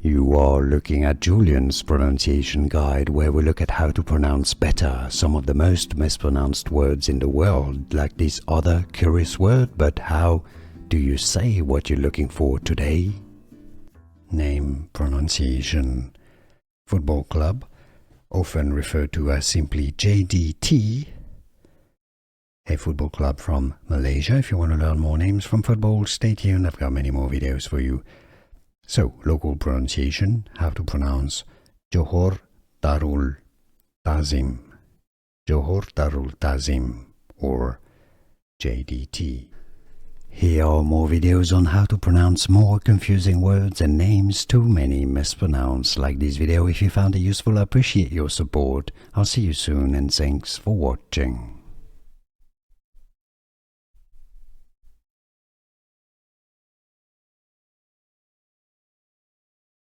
You are looking at Julian's pronunciation guide, where we look at how to pronounce better some of the most mispronounced words in the world, like this other curious word. But how do you say what you're looking for today? Name, pronunciation. Football club, often referred to as simply JDT. A football club from Malaysia. If you want to learn more names from football, stay tuned. I've got many more videos for you. So, local pronunciation, how to pronounce Johor Darul Tazim, Johor Darul Tazim, or JDT. Here are more videos on how to pronounce more confusing words and names too many mispronounced. Like this video if you found it useful. I appreciate your support. I'll see you soon and thanks for watching.